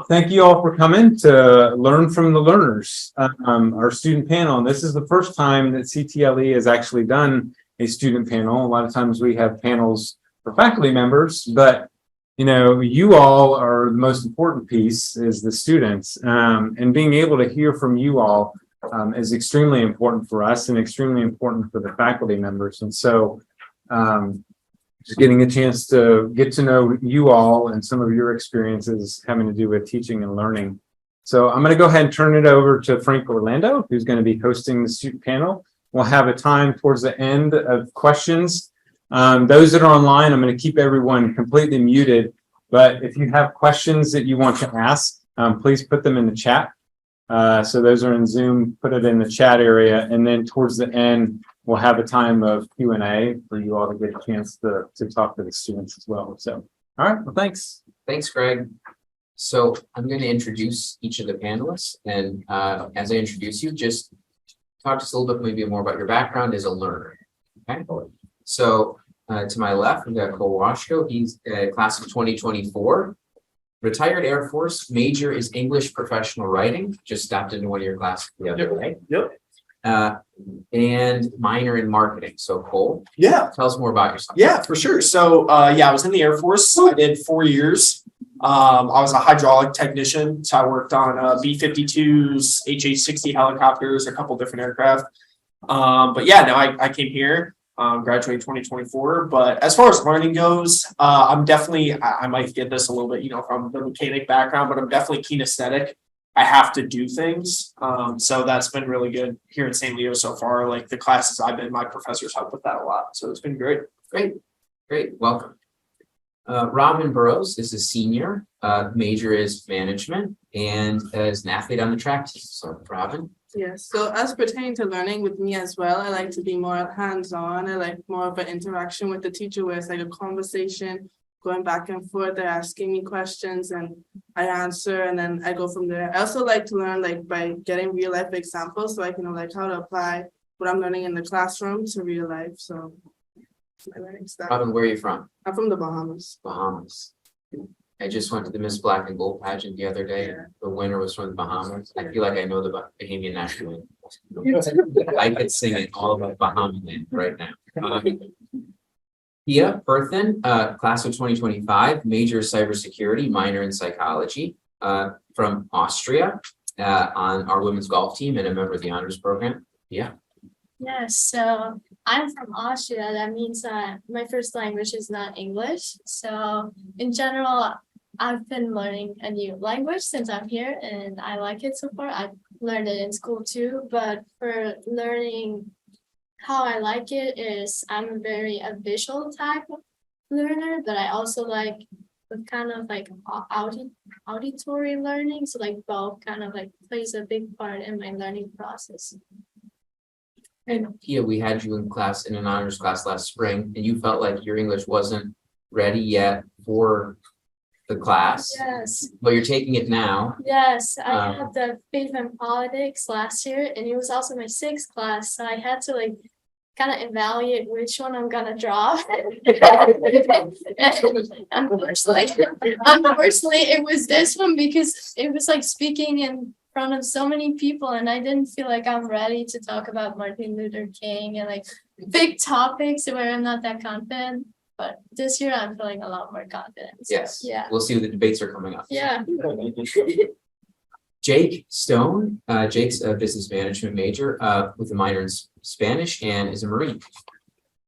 Thank you all for coming to learn from the learners, our student panel. And this is the first time that CTLE has actually done a student panel. A lot of times we have panels for faculty members, but you all are the most important piece is the students, and being able to hear from you all is extremely important for us and extremely important for the faculty members. And so just getting a chance to get to know you all and some of your experiences having to do with teaching and learning. So I'm going to go ahead and turn it over to Frank Orlando, who's going to be hosting the student panel. We'll have a time towards the end of questions. Those that are online, I'm going to keep everyone completely muted, but if you have questions that you want to ask, please put them in the chat. So those are in Zoom, put it in the chat area, and then towards the end, we'll have a time of Q&A for you all to get a chance to talk to the students as well. So, all right, well, thanks. Thanks, Greg. So I'm going to introduce each of the panelists, and as I introduce you, just talk to us a little bit maybe more about your background as a learner. Okay. So to my left, we've got Cole Washko. He's class of 2024. Retired Air Force, major is English professional writing. Just stopped into one of your classes the other day. Yep. And minor in marketing. So Cole, Yeah. tell us more about yourself. Yeah, for sure. So I was in the Air Force. I did 4 years. I was a hydraulic technician. So I worked on B-52s, HH-60 helicopters, a couple different aircraft. But yeah, now I came here, graduated 2024. But as far as learning goes, I'm definitely, I might get this a little bit, from the mechanic background, but I'm definitely kinesthetic. I have to do things. So that's been really good here at St. Leo so far. Like the classes I've been, my professors help with that a lot. So it's been great. Great. Welcome. Robin Burrows is a senior. Major is management and is an athlete on the track team. So Robin. Yes, so as pertaining to learning with me as well, I like to be more hands-on. I like more of an interaction with the teacher where it's like a conversation going back and forth. They're asking me questions and I answer and then I go from there. I also like to learn by getting real life examples so I can know how to apply what I'm learning in the classroom to real life. So that's my learning style. Robin, where are you from? I'm from the Bahamas. Bahamas. I just went to the Miss Black and Gold pageant the other day. Yeah. The winner was from the Bahamas. I feel like I know the Bahamian national anthem. I could sing it all about Bahamian right now. Pia Perthen, class of 2025, major cybersecurity, minor in psychology, from Austria, on our women's golf team and a member of the honors program. Yeah. Yes, so I'm from Austria. That means that my first language is not English. So in general, I've been learning a new language since I'm here and I like it so far. I've learned it in school too, but for learning how I like it is I'm a visual type of learner, but I also like with kind of auditory learning. So both kind of plays a big part in my learning process. And Pia, we had you in class in an honors class last spring, and you felt like your English wasn't ready yet for the class. Yes. But you're taking it now. Yes, I had the faith and politics last year, and it was also my 6th class, so I had to kind of evaluate which one I'm gonna drop. Unfortunately, it was this one because it was speaking in front of so many people, and I didn't feel like I'm ready to talk about Martin Luther King and big topics where I'm not that confident. But this year I'm feeling a lot more confident. Yes. Yeah. We'll see what the debates are coming up. Yeah. Jake Stone, Jake's a business management major with a minor in Spanish and is a Marine.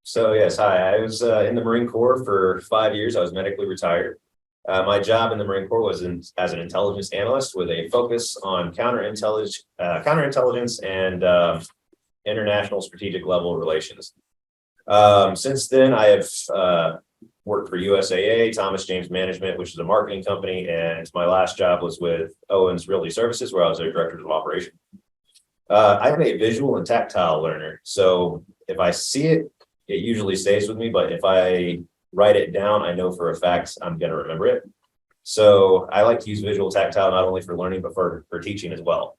So yes, hi, I was in the Marine Corps for 5 years. I was medically retired. My job in the Marine Corps was as an intelligence analyst with a focus on counterintelligence and international strategic level relations. Since then, I have worked for USAA, Thomas James Management, which is a marketing company, and my last job was with Owens Realty Services, where I was their director of operation. I'm a visual and tactile learner, so if I see it, it usually stays with me, but if I write it down, I know for a fact I'm going to remember it. So I like to use visual tactile not only for learning, but for teaching as well.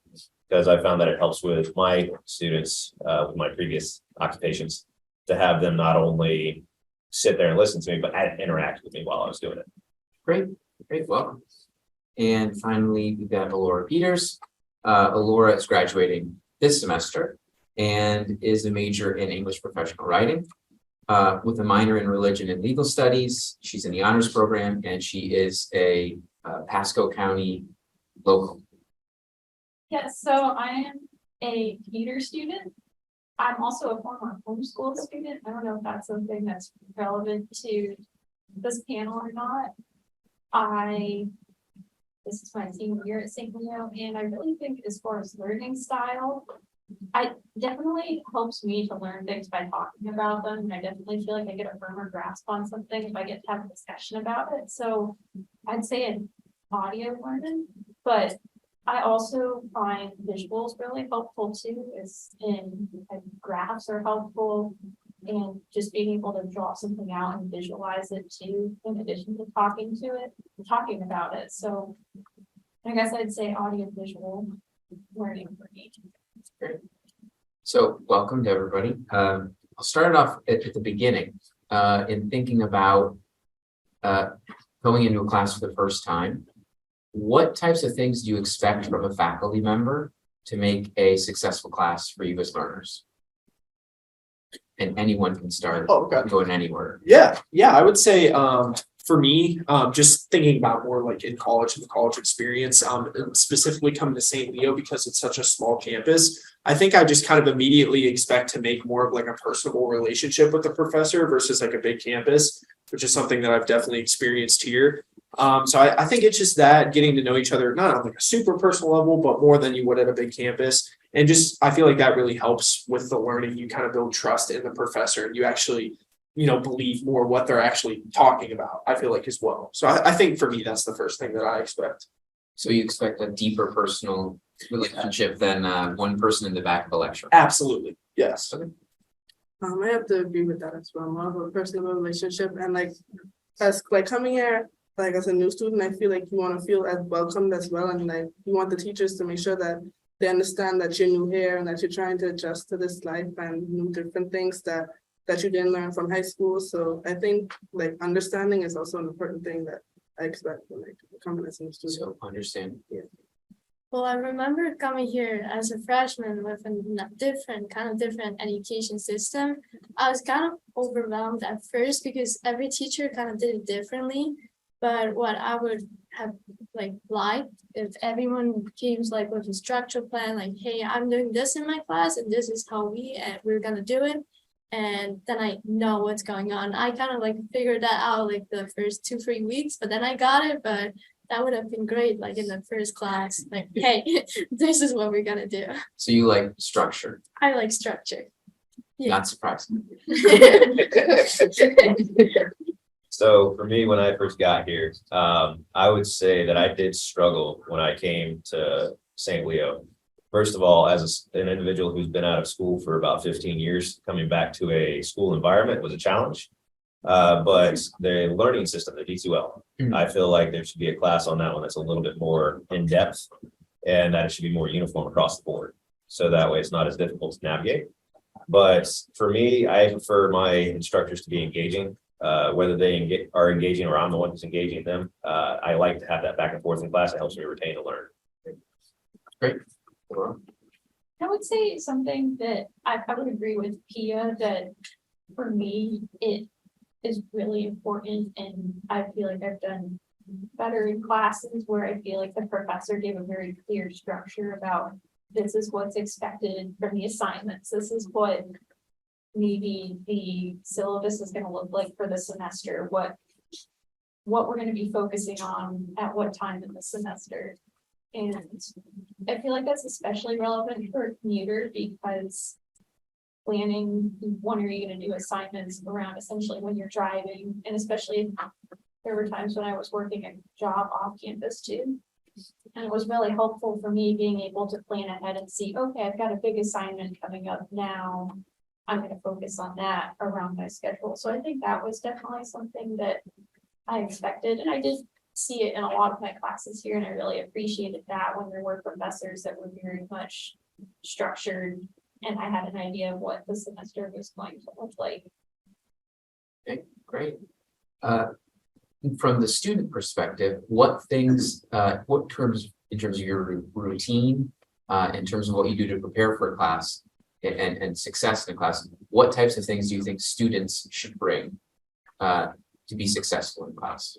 because I found that it helps with my students, with my previous occupations, to have them not only sit there and listen to me, but interact with me while I was doing it. Great, great, welcome. And finally, we've got Alora Peters. Alora is graduating this semester and is a major in English professional writing. With a minor in religion and legal studies. She's in the honors program and she is a Pasco County local. Yes, so I am a Peter student. I'm also a former homeschool student. I don't know if that's something that's relevant to this panel or not. This is my senior year at St. Leo, and I really think as far as learning style, I definitely helps me to learn things by talking about them. And I definitely feel like I get a firmer grasp on something if I get to have a discussion about it. So I'd say an audio learning, but I also find visuals really helpful too, graphs are helpful. And just being able to draw something out and visualize it too, in addition to talking about it. So I guess I'd say audio visual learning for me. Great. So welcome to everybody. I'll start it off at the beginning in thinking about going into a class for the first time. What types of things do you expect from a faculty member to make a successful class for you as learners? And anyone can start going anywhere. Yeah, I would say for me, just thinking about more like in college and the college experience, and specifically coming to St. Leo because it's such a small campus. I think I just kind of immediately expect to make more of like a personable relationship with the professor versus like a big campus, which is something that I've definitely experienced here. So I think it's just that getting to know each other, not on like a super personal level, but more than you would at a big campus. And just, I feel like that really helps with the learning. You kind of build trust in the professor and you actually, believe more what they're actually talking about, I feel like as well. So I think for me, that's the first thing that I expect. So you expect a deeper personal relationship than one person in the back of a lecture? Absolutely. Yes. I have to agree with that as well. More of a personal relationship and as coming here, as a new student, I feel like you want to feel as welcomed as well. And you want the teachers to make sure that they understand that you're new here and that you're trying to adjust to this life and new different things that you didn't learn from high school. So I think understanding is also an important thing that I expect when coming as a new student. So understand. Yeah. Well, I remember coming here as a freshman with a different education system. I was kind of overwhelmed at first because every teacher kind of did it differently. But what I would have liked if everyone came with a structured plan, hey, I'm doing this in my class and this is how we're gonna do it. And then I know what's going on. I kind of figured that out the first 2-3 weeks, but then I got it. But that would have been great, in the first class. Hey, this is what we're gonna do. So you like structure? I like structure. Yeah. Not surprising. So for me, when I first got here, I would say that I did struggle when I came to St. Leo. First of all, as an individual who's been out of school for about 15 years, coming back to a school environment was a challenge. But the learning system, the D2L, I feel like there should be a class on that one that's a little bit more in depth and that it should be more uniform across the board. So that way it's not as difficult to navigate. But for me, I prefer my instructors to be engaging, whether they are engaging or I'm the one who's engaging them. I like to have that back and forth in class. It helps me retain and learn. Great. I would say something that I would agree with Pia that for me, it is really important. And I feel like I've done better in classes where I feel like the professor gave a very clear structure about this is what's expected from the assignments. This is what maybe the syllabus is going to look like for the semester, what we're going to be focusing on at what time in the semester. And I feel like that's especially relevant for a commuter because planning when are you going to do assignments around essentially when you're driving, and especially there were times when I was working a job off campus too. And it was really helpful for me being able to plan ahead and see, okay, I've got a big assignment coming up now. I'm going to focus on that around my schedule. So I think that was definitely something that I expected. And I did see it in a lot of my classes here, and I really appreciated that when there were professors that were very much structured, and I had an idea of what the semester was going to look like. Okay, great. From the student perspective, what things, what terms, in terms of your routine, in terms of what you do to prepare for a class and success in a class, what types of things do you think students should bring to be successful in class?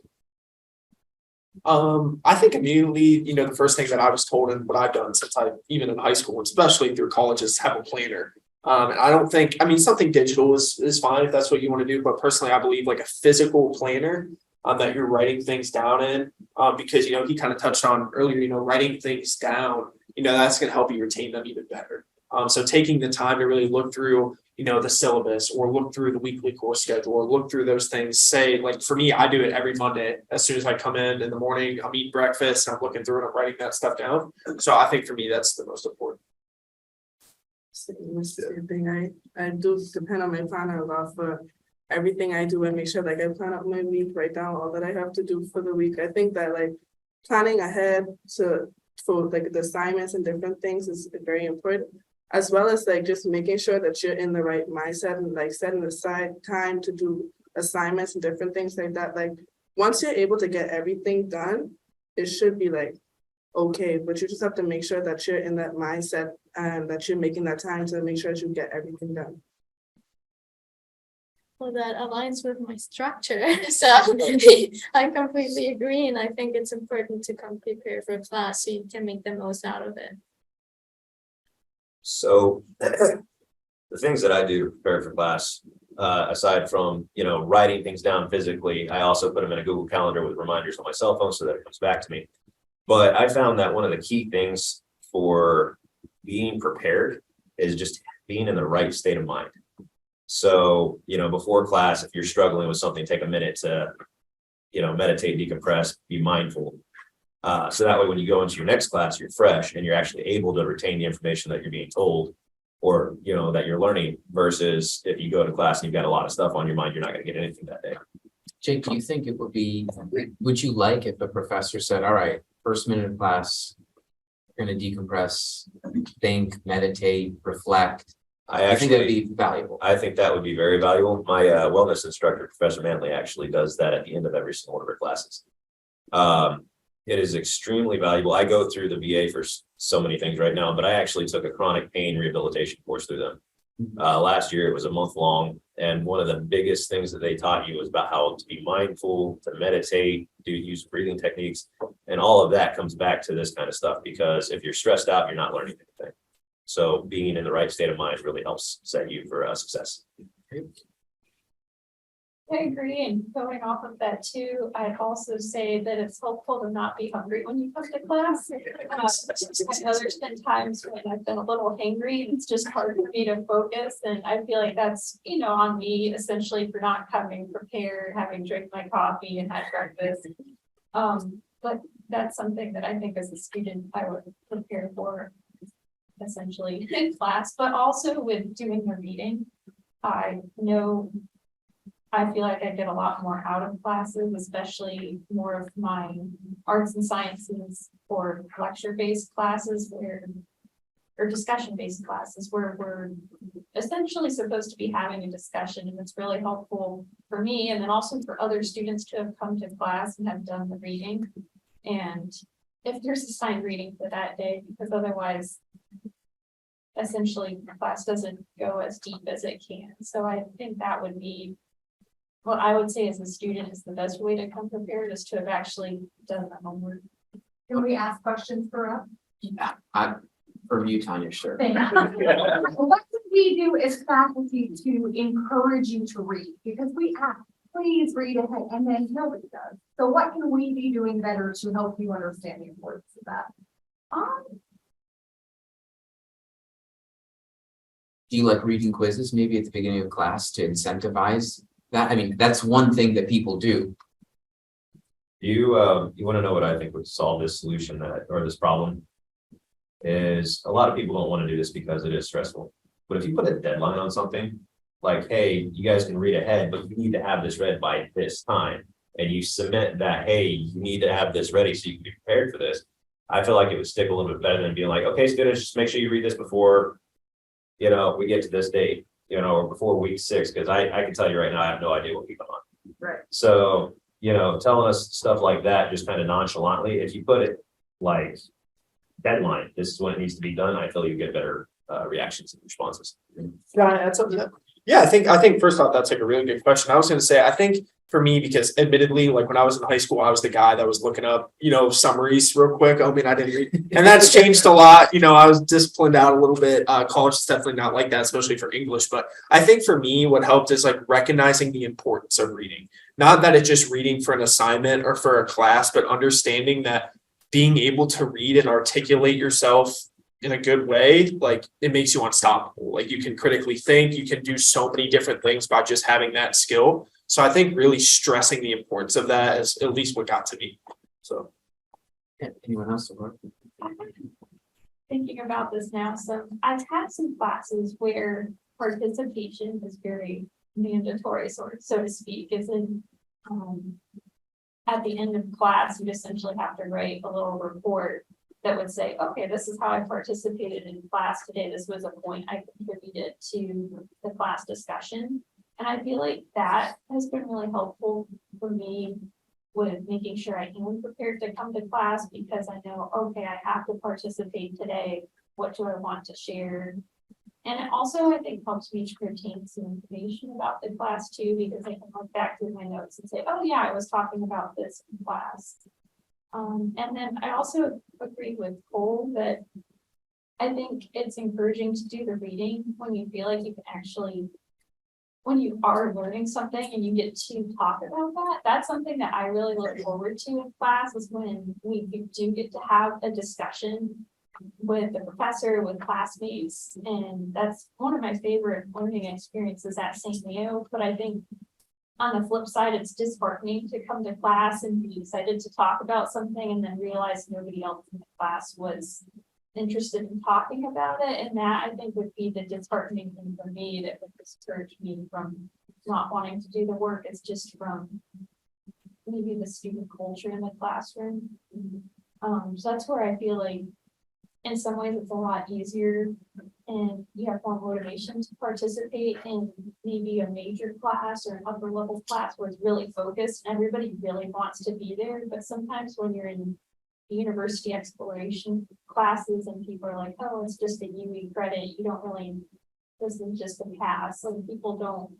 I think immediately, the first thing that I was told and what I've done since even in high school, especially through college, is have a planner. And I don't think, something digital is fine if that's what you want to do, but personally, I believe like a physical planner that you're writing things down in, because, he kind of touched on earlier, writing things down, that's going to help you retain them even better. So taking the time to really look through, the syllabus, or look through the weekly course schedule, or look through those things. Say, like for me, I do it every Monday. As soon as I come in the morning, I'm eating breakfast and I'm looking through and I'm writing that stuff down. So I think for me, that's the most important. Same thing. I do depend on my planner a lot for everything I do, and make sure like I plan out my week, write down all that I have to do for the week. I think that like planning ahead for like the assignments and different things is very important, as well as like just making sure that you're in the right mindset and like setting aside time to do assignments and different things like that. Like once you're able to get everything done, it should be like okay, but you just have to make sure that you're in that mindset and that you're making that time to make sure that you get everything done. Well, that aligns with my structure, so I completely agree, and I think it's important to come prepared for class so you can make the most out of it. So the things that I do to prepare for class, aside from, writing things down physically, I also put them in a Google Calendar with reminders on my cell phone so that it comes back to me. But I found that one of the key things for being prepared is just being in the right state of mind. So, before class, if you're struggling with something, take a minute to, meditate, decompress, be mindful. So that way, when you go into your next class, you're fresh and you're actually able to retain the information that you're being told, or, that you're learning, versus if you go to class and you've got a lot of stuff on your mind, you're not going to get anything that day. Jake, do you think it would you like if a professor said, all right, first minute of class, you're going to decompress, think, meditate, reflect? I think that'd be valuable. I think that would be very valuable. My wellness instructor, Professor Manley, actually does that at the end of every single one of her classes. It is extremely valuable. I go through the VA for so many things right now, but I actually took a chronic pain rehabilitation course through them. Last year, it was a month long. And one of the biggest things that they taught you was about how to be mindful, to meditate, use breathing techniques. And all of that comes back to this kind of stuff, because if you're stressed out, you're not learning anything. So being in the right state of mind really helps set you for success. I agree, and going off of that too, I'd also say that it's helpful to not be hungry when you come to class. I know there's been times when I've been a little hangry, and it's just hard for me to focus, and I feel like that's, on me essentially for not coming prepared, having drank my coffee and had breakfast. But that's something that I think as a student, I would prepare for essentially in class, but also with doing the reading. I feel like I get a lot more out of classes, especially more of my arts and sciences or lecture-based classes or discussion-based classes where we're essentially supposed to be having a discussion, and it's really helpful for me and then also for other students to have come to class and have done the reading. And if there's assigned reading for that day, because otherwise essentially the class doesn't go as deep as it can. So I think that would be what I would say as a student is the best way to come prepared, is to have actually done the homework. Can we ask questions for us? Yeah, from you, Tanya, sure. Thank you. What can we do as faculty to encourage you to read? Because we ask, please read ahead, and then nobody does. So what can we be doing better to help you understand the importance of that? Do you like reading quizzes maybe at the beginning of class to incentivize that? I mean, that's one thing that people do. You want to know what I think would solve this this problem? Is a lot of people don't want to do this because it is stressful. But if you put a deadline on something, like, hey, you guys can read ahead, but you need to have this read by this time, and you cement that, hey, you need to have this ready so you can be prepared for this. I feel like it would stick a little bit better than being like, okay, students, just make sure you read this before, we get to this date, or before week 6, because I can tell you right now, I have no idea what week I'm on. Right. So, telling us stuff like that, just kind of nonchalantly, if you put it like deadline, this is when it needs to be done, I feel you get better reactions and responses. Can I add something to that? Yeah, I think first off, that's like a really good question. I was gonna say, I think for me, because admittedly, like when I was in high school, I was the guy that was looking up, summaries real quick. I mean, I didn't read, and that's changed a lot. I was disciplined out a little bit. College is definitely not like that, especially for English. But I think for me, what helped is like recognizing the importance of reading. Not that it's just reading for an assignment or for a class, but understanding that being able to read and articulate yourself in a good way, like it makes you unstoppable. Like you can critically think, you can do so many different things by just having that skill. So I think really stressing the importance of that is at least what got to me. So. Anyone else? Thinking about this now, so I've had some classes where participation is very mandatory, so to speak, is in at the end of class, you essentially have to write a little report that would say, okay, this is how I participated in class today. This was a point I contributed to the class discussion. And I feel like that has been really helpful for me with making sure I am prepared to come to class, because I know, okay, I have to participate today. What do I want to share? And it also, I think, helps me to retain some information about the class too, because I can look back through my notes and say, oh yeah, I was talking about this in class. And then I also agree with Cole that I think it's encouraging to do the reading when you feel like you can actually, when you are learning something and you get to talk about that. That's something that I really look forward to in class, is when we do get to have a discussion with the professor, with classmates. And that's one of my favorite learning experiences at St. Leo. But I think on the flip side, it's disheartening to come to class and be excited to talk about something and then realize nobody else in the class was interested in talking about it. And that, I think, would be the disheartening thing for me, that would discourage me from not wanting to do the work. It's just from maybe the student culture in the classroom. So that's where I feel like in some ways it's a lot easier and you have more motivation to participate in maybe a major class or an upper level class where it's really focused and everybody really wants to be there. But sometimes when you're in university exploration classes and people are like, oh, it's just a UE credit, you don't really, this is just a pass, and people don't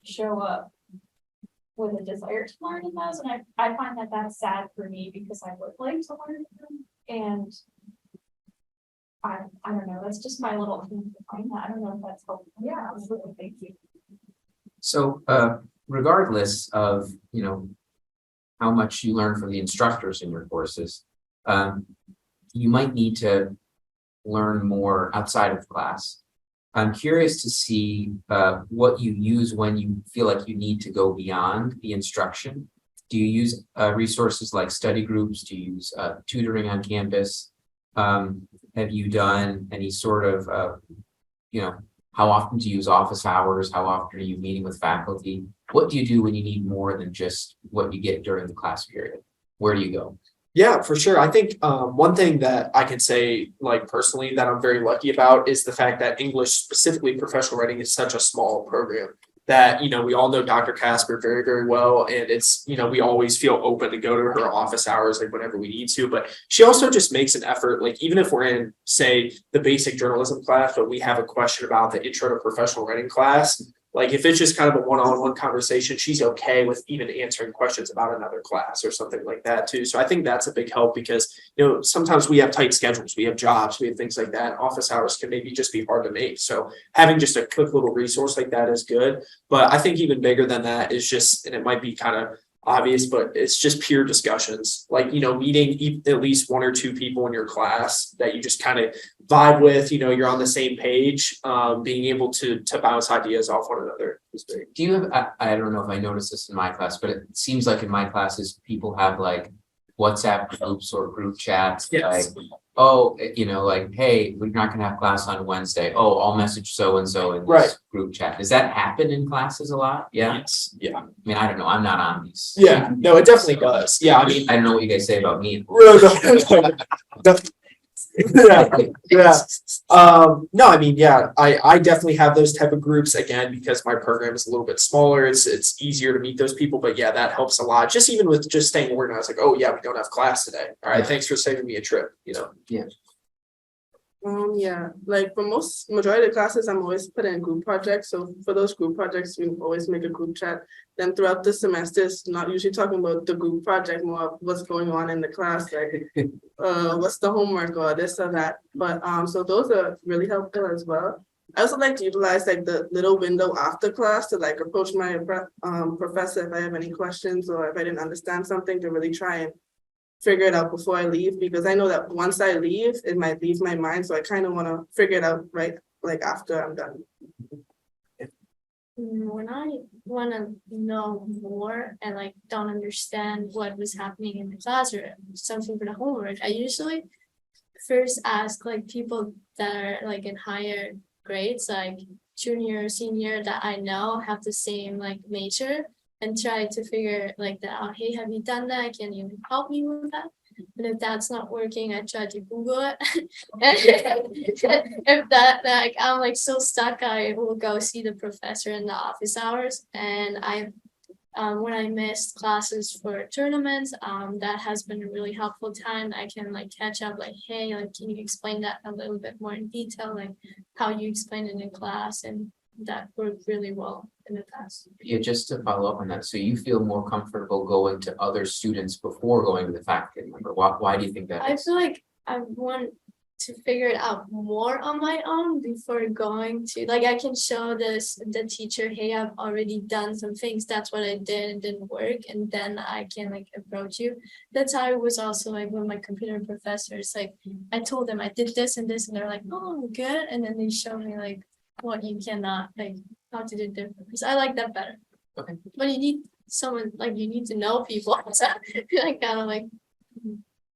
show up with a desire to learn in those. And I find that that's sad for me, because I would like to learn them. And I don't know, that's just my little thing behind that. I don't know if that's helpful. Yeah, absolutely. Thank you. So regardless of, how much you learn from the instructors in your courses, you might need to learn more outside of class. I'm curious to see what you use when you feel like you need to go beyond the instruction. Do you use resources like study groups? Do you use tutoring on campus? Have you done any sort of, how often do you use office hours? How often are you meeting with faculty? What do you do when you need more than just what you get during the class period? Where do you go? Yeah, for sure. I think one thing that I can say, like personally, that I'm very lucky about is the fact that English, specifically professional writing, is such a small program that, we all know Dr. Casper very, very well. And it's, we always feel open to go to her office hours, like whenever we need to. But she also just makes an effort, like even if we're in, say, the basic journalism class, but we have a question about the intro to professional writing class, like if it's just kind of a one-on-one conversation, she's okay with even answering questions about another class or something like that too. So I think that's a big help, because, sometimes we have tight schedules, we have jobs, we have things like that. Office hours can maybe just be hard to make. So having just a quick little resource like that is good. But I think even bigger than that is just, and it might be kind of obvious, but it's just peer discussions, like, meeting at least one or two people in your class that you just kind of vibe with, you're on the same page, being able to bounce ideas off one another is big. Do you have, I don't know if I noticed this in my class, but it seems like in my classes, people have like WhatsApp groups or group chats. Yes. Like, oh, like, hey, we're not gonna have class on Wednesday. Oh, I'll message so and so in Right. this group chat. Does that happen in classes a lot? Yeah. Yes, yeah, I mean, I don't know. I'm not on these. yeah, no, it definitely does. Yeah, I mean. I don't know what you guys say about me. Yeah, yeah. No, I mean, yeah, I definitely have those type of groups again, because my program is a little bit smaller. It's easier to meet those people, but yeah, that helps a lot. Just even with just staying organized, like, oh yeah, we don't have class today. All right, thanks for saving me a trip, Yeah, like for majority of the classes, I'm always put in group projects. So for those group projects, we always make a group chat. Then throughout the semester, it's not usually talking about the group project, more of what's going on in the class, like what's the homework or this or that. But so those are really helpful as well. I also like to utilize like the little window after class to like approach my professor if I have any questions or if I didn't understand something, to really try and figure it out before I leave, because I know that once I leave, it might leave my mind. So I kind of want to figure it out right like after I'm done. When I want to know more and like don't understand what was happening in the class or something for the homework, I usually first ask like people that are like in higher grades, like junior or senior, that I know have the same like major, and try to figure like that out. Hey, have you done that? Can you help me with that? And if that's not working, I try to Google it. If that, like, I'm like so stuck, I will go see the professor in the office hours. And when I missed classes for tournaments, that has been a really helpful time. I can like catch up, like, hey, like, can you explain that a little bit more in detail, like how you explained it in class, and that worked really well in the past. Yeah, just to follow up on that, so you feel more comfortable going to other students before going to the faculty member? Why do you think that I is? feel like I want to figure it out more on my own before going to, like, I can show the teacher, hey, I've already done some things, that's what I did, it didn't work, and then I can like approach you. That's how it was also like with my computer professors. Like I told them I did this and this, and they're like, oh, good, and then they show me like what you cannot, like how to do different. So I like that better. Okay. But you need someone, like you need to know people. So like kind of like.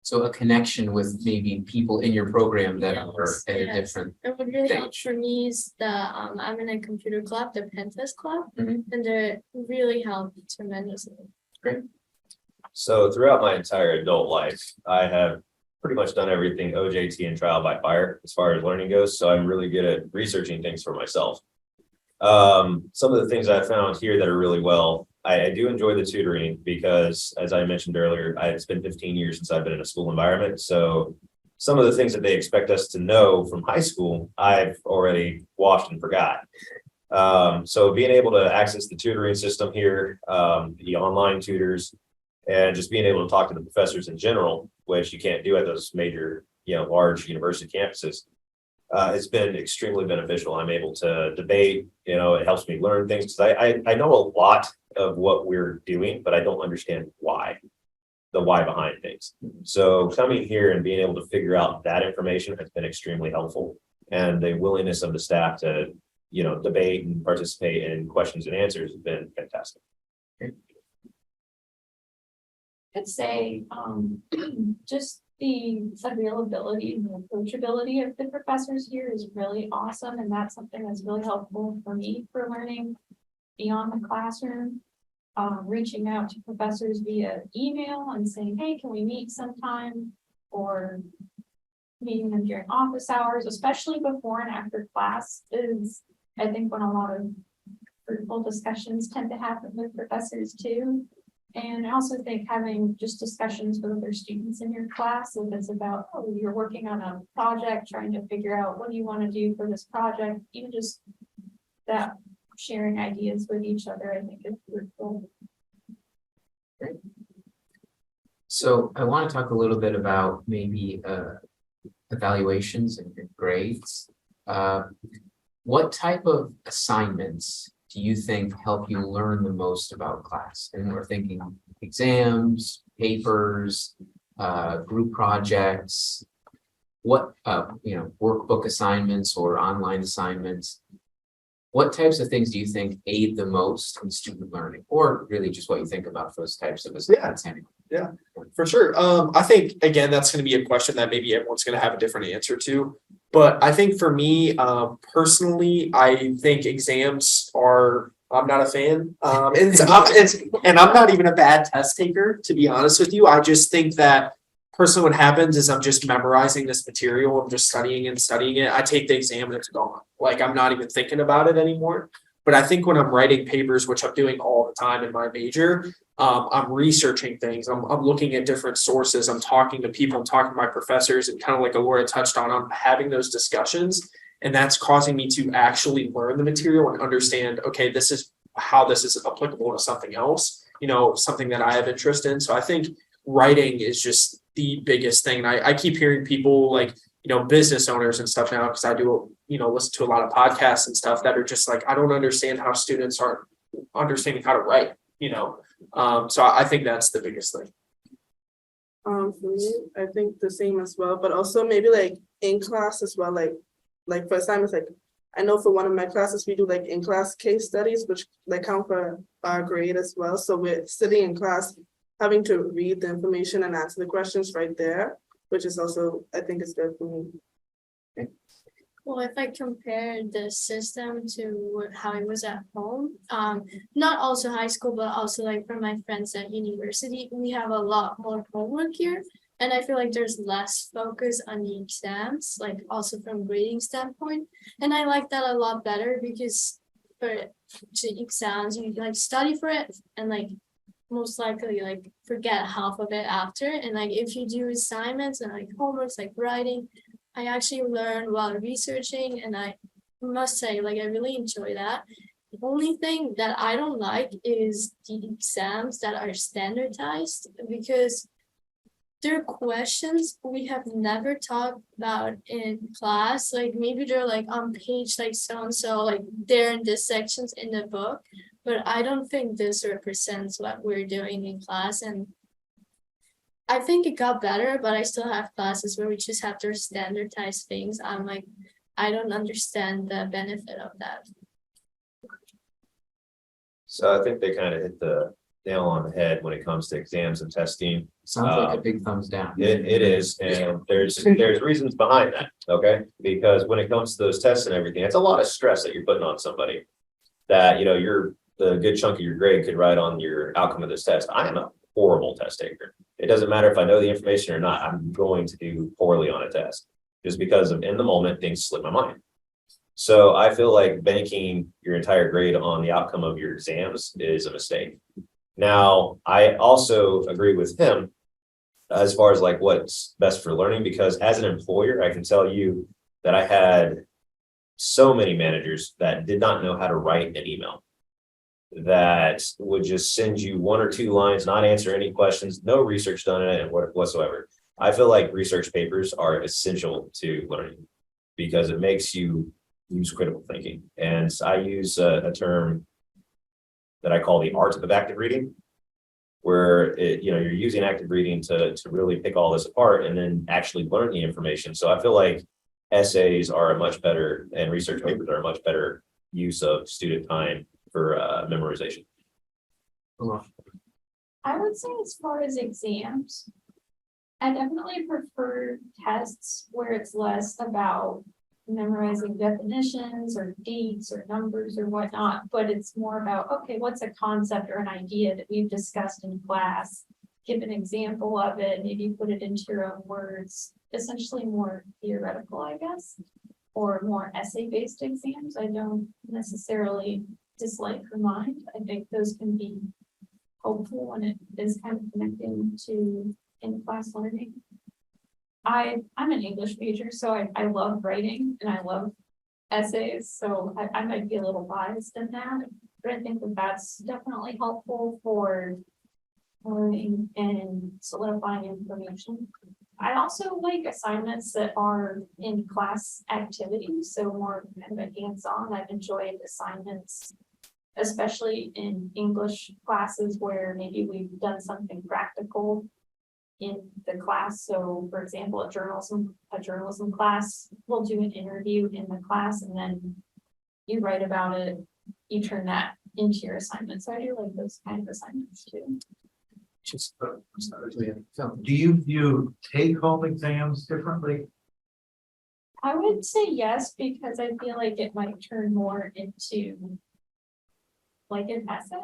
So a connection with maybe people in your program that are at a different. It would really help stage. for me is the I'm in a computer club, the Pentest club, Mhm. and they really help tremendously. So throughout my entire adult life, I have pretty much done everything OJT and trial by fire as far as learning goes. So I'm really good at researching things for myself. Some of the things I found here that are really well, I do enjoy the tutoring because, as I mentioned earlier, it's been 15 years since I've been in a school environment. So some of the things that they expect us to know from high school, I've already washed and forgot. So being able to access the tutoring system here, the online tutors, and just being able to talk to the professors in general, which you can't do at those major, large university campuses, it's been extremely beneficial. I'm able to debate, it helps me learn things because I know a lot of what we're doing, but I don't understand the why behind things. So coming here and being able to figure out that information has been extremely helpful. And the willingness of the staff to, debate and participate in questions and answers has been fantastic. I'd say, just the availability and the approachability of the professors here is really awesome, and that's something that's really helpful for me for learning beyond the classroom. Reaching out to professors via email and saying, hey, can we meet sometime? Or meeting them during office hours, especially before and after class, is I think when a lot of fruitful discussions tend to happen with professors too. And I also think having just discussions with other students in your class, if it's about, oh, you're working on a project, trying to figure out what do you want to do for this project, even just that sharing ideas with each other, I think is fruitful. Great. So I want to talk a little bit about maybe evaluations and grades. What type of assignments do you think help you learn the most about class? And we're thinking exams, papers, group projects, what workbook assignments or online assignments. what types of things do you think aid the most in student learning, or really just what you think about those types of assessments? For sure. I think again, that's going to be a question that maybe everyone's going to have a different answer to. But I think for me, personally, I think exams are. I'm not a fan. And I'm not even a bad test taker, to be honest with you. I just think that personally, what happens is I'm just memorizing this material. I'm just studying and studying it. I take the exam and it's gone. Like I'm not even thinking about it anymore. But I think when I'm writing papers, which I'm doing all the time in my major, I'm researching things. I'm looking at different sources. I'm talking to people. I'm talking to my professors, and kind of like Alora touched on, I'm having those discussions, and that's causing me to actually learn the material and understand. Okay, this is how this is applicable to something else. You know, something that I have interest in. So I think writing is just the biggest thing. And I keep hearing people like, you know, business owners and stuff now, because I do, you know, listen to a lot of podcasts and stuff that are just like, I don't understand how students aren't understanding how to write, you know. So I think that's the biggest thing. For me, I think the same as well, but also maybe like in class as well, like for assignments, like I know for one of my classes, we do like in-class case studies, which like count for our grade as well. So we're sitting in class, having to read the information and answer the questions right there, which is also, I think is good for me. Well, if I compare the system to how it was at home, not also high school, but also like for my friends at university, we have a lot more homework here. And I feel like there's less focus on the exams, like also from grading standpoint. And I like that a lot better because for the exams, you like study for it and like most likely like forget half of it after. And like if you do assignments and like homeworks like writing, I actually learn while researching, and I must say like I really enjoy that. The only thing that I don't like is the exams that are standardized, because they're questions we have never talked about in class. Like maybe they're like on page like so and so, like they're in this sections in the book, but I don't think this represents what we're doing in class. And I think it got better, but I still have classes where we just have to standardize things. I'm like, I don't understand the benefit of that. So I think they kind of hit the nail on the head when it comes to exams and testing. Sounds like a big thumbs down. It is, and there's reasons behind that, okay? Because when it comes to those tests and everything, it's a lot of stress that you're putting on somebody. That, you know, the good chunk of your grade could write on your outcome of this test. I am a horrible test taker. It doesn't matter if I know the information or not, I'm going to do poorly on a test. Just because of in the moment, things slip my mind. So I feel like banking your entire grade on the outcome of your exams is a mistake. Now, I also agree with him as far as like what's best for learning, because as an employer, I can tell you that I had so many managers that did not know how to write an email, that would just send you one or two lines, not answer any questions, no research done in it whatsoever. I feel like research papers are essential to learning because it makes you use critical thinking. And I use a term that I call the art of active reading, where you're using active reading to really pick all this apart and then actually learn the information. So I feel like essays are a much better, and research papers are a much better use of student time for memorization. I would say as far as exams, I definitely prefer tests where it's less about memorizing definitions or dates or numbers or whatnot, but it's more about, okay, what's a concept or an idea that we've discussed in class? Give an example of it, maybe put it into your own words, essentially more theoretical, I guess, or more essay-based exams. I don't necessarily dislike or mind. I think those can be helpful when it is kind of connecting to in-class learning. I'm an English major, so I love writing and I love essays, so I might be a little biased in that, but I think that that's definitely helpful for learning and solidifying information. I also like assignments that are in class activities, so more kind of hands-on. I've enjoyed assignments, especially in English classes where maybe we've done something practical in the class. So for example, a journalism class, we'll do an interview in the class and then you write about it, you turn that into your assignment. So I do like those kind of assignments too. Just. Do you view take-home exams differently? I would say yes, because I feel like it might turn more into like an essay,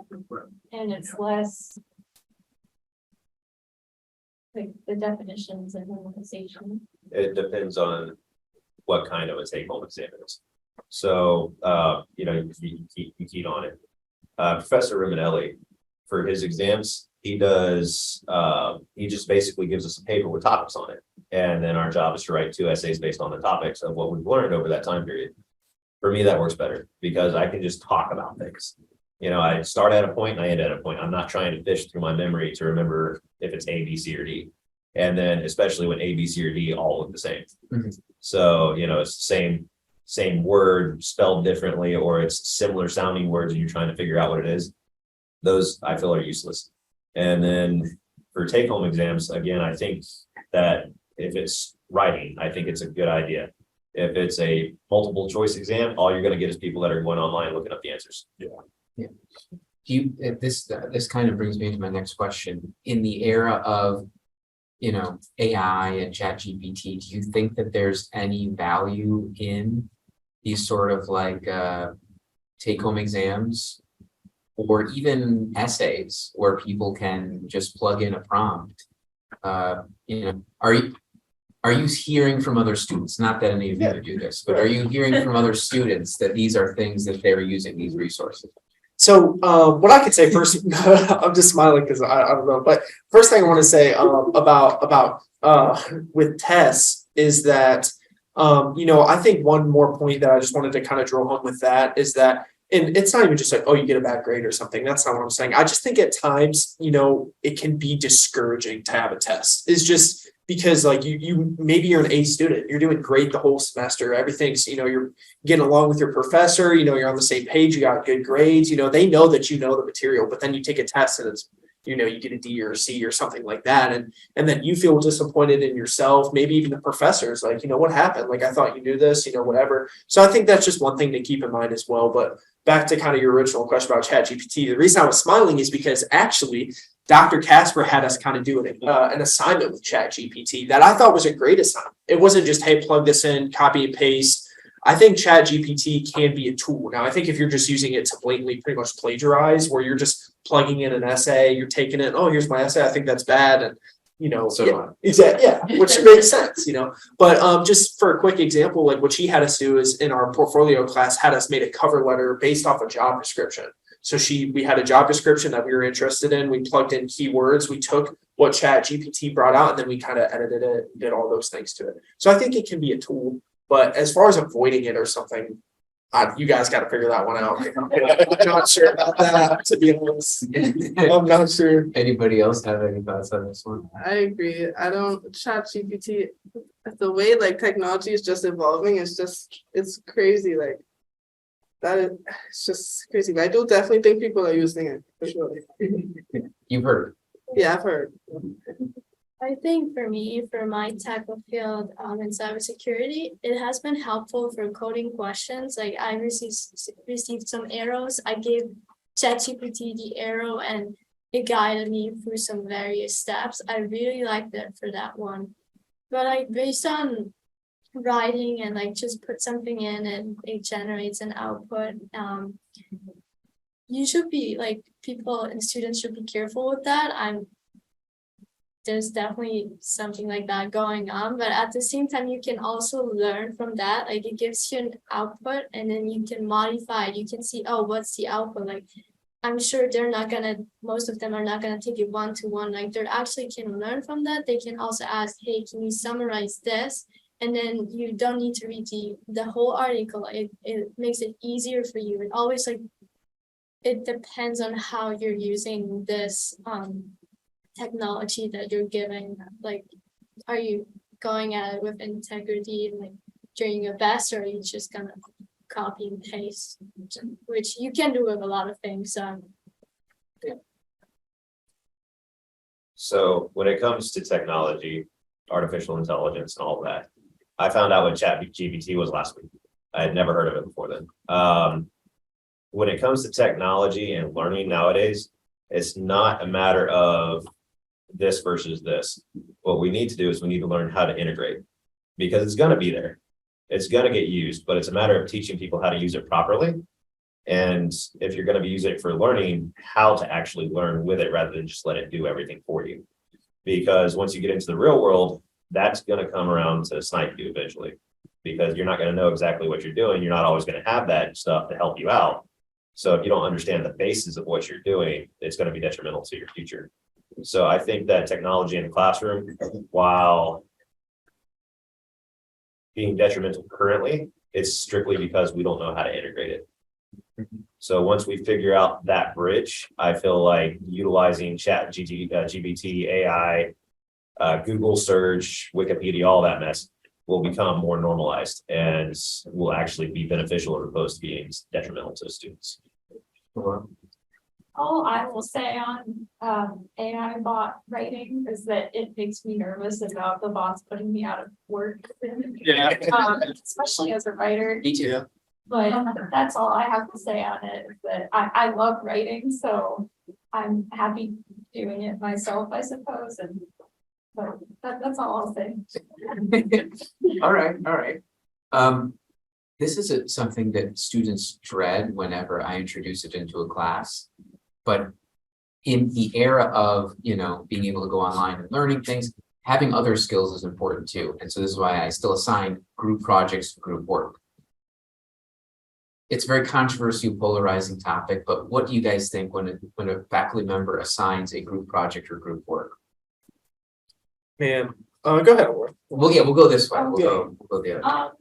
and it's less like the definitions and memorization. It depends on what kind of a take-home exam it is. So, you know, you keyed on it. Professor Riminelli, for his exams, he does, he just basically gives us a paper with topics on it. And then our job is to write 2 essays based on the topics of what we've learned over that time period. For me, that works better because I can just talk about things. You know, I start at a point and I end at a point. I'm not trying to fish through my memory to remember if it's A, B, C, or D. And then especially when A, B, C, or D all look the same. Mhm. So, you know, it's the same word spelled differently, or it's similar sounding words and you're trying to figure out what it is. Those I feel are useless. And then for take-home exams, again, I think that if it's writing, I think it's a good idea. If it's a multiple choice exam, all you're going to get is people that are going online looking up the answers. Do you, this kind of brings me to my next question. In the era of, you know, AI and ChatGPT, do you think that there's any value in these sort of like take-home exams or even essays where people can just plug in a prompt? You know, are you hearing from other students? Not that any of you do this, but are you hearing from other students that these are things that they're using these resources? So what I could say first, I'm just smiling because I don't know. But first thing I want to say about with tests is that you know, I think one more point that I just wanted to kind of drill home with that is that, and it's not even just like, oh, you get a bad grade or something. That's not what I'm saying. I just think at times, you know, it can be discouraging to have a test. It's just because like you maybe you're an A student, you're doing great the whole semester. Everything's, you know, you're getting along with your professor, you know, you're on the same page, you got good grades, you know, they know that you know the material, but then you take a test and it's, you know, you get a D or a C or something like that. And then you feel disappointed in yourself. Maybe even the professor's like, you know, what happened? Like, I thought you knew this, you know, whatever. So I think that's just one thing to keep in mind as well. But back to kind of your original question about ChatGPT, the reason I was smiling is because actually Dr. Casper had us kind of do an assignment with ChatGPT that I thought was a great assignment. It wasn't just, hey, plug this in, copy and paste. I think ChatGPT can be a tool. Now, I think if you're just using it to blatantly pretty much plagiarize, where you're just plugging in an essay, you're taking it, oh, here's my essay, I think that's bad. And, you know, exactly, which makes sense, you know. But just for a quick example, like what she had us do is in our portfolio class, had us made a cover letter based off a job description. So we had a job description that we were interested in. We plugged in keywords. We took what ChatGPT brought out, and then we kind of edited it, did all those things to it. So I think it can be a tool. But as far as avoiding it or something, you guys got to figure that one out. I'm not sure about that, to be honest. I'm not sure. Anybody else have any thoughts on this one? I agree. I don't ChatGPT, the way like technology is just evolving, it's crazy. Like that is, it's just crazy. But I do definitely think people are using it for sure. You've heard. Yeah, I've heard. I think for me, for my type of field in cybersecurity, it has been helpful for coding questions. Like I received some arrows. I gave ChatGPT the arrow and it guided me through some various steps. I really liked it for that one. But like based on writing and like just put something in and it generates an output. You should be like people and students should be careful with that. There's definitely something like that going on, but at the same time, you can also learn from that. Like it gives you an output and then you can modify it. You can see, oh, what's the output? Like, I'm sure most of them are not gonna take it one-to-one. Like they actually can learn from that. They can also ask, hey, can you summarize this? And then you don't need to read the whole article. It makes it easier for you. It always like, it depends on how you're using this, technology that you're giving. Like, are you going at it with integrity and like doing your best, or are you just gonna copy and paste, which you can do with a lot of things. So when it comes to technology, artificial intelligence and all that, I found out what ChatGPT was last week. I had never heard of it before then. When it comes to technology and learning nowadays, it's not a matter of this versus this. What we need to do is we need to learn how to integrate because it's going to be there. It's going to get used, but it's a matter of teaching people how to use it properly. And if you're going to be using it for learning, how to actually learn with it rather than just let it do everything for you. Because once you get into the real world, that's going to come around to snipe you eventually because you're not going to know exactly what you're doing. You're not always going to have that stuff to help you out. So if you don't understand the basis of what you're doing, it's going to be detrimental to your future. So I think that technology in the classroom, while being detrimental currently, it's strictly because we don't know how to integrate it. So once we figure out that bridge, I feel like utilizing GPT, AI, Google search, Wikipedia, all that mess will become more normalized and will actually be beneficial as opposed to being detrimental to students. All I will say on AI bot writing is that it makes me nervous about the bots putting me out of work. Yeah. Especially as a writer, Me too. but that's all I have to say on it, is that I love writing, so I'm happy doing it myself, I suppose, and so that's all I'll say. All right. This is something that students dread whenever I introduce it into a class. But in the era of, being able to go online and learning things, having other skills is important too. And so this is why I still assign group projects, group work. It's a very controversial, polarizing topic, but what do you guys think when a faculty member assigns a group project or group work? Man, go ahead. Laura. Well, yeah, we'll go this way. Okay. We'll go the other.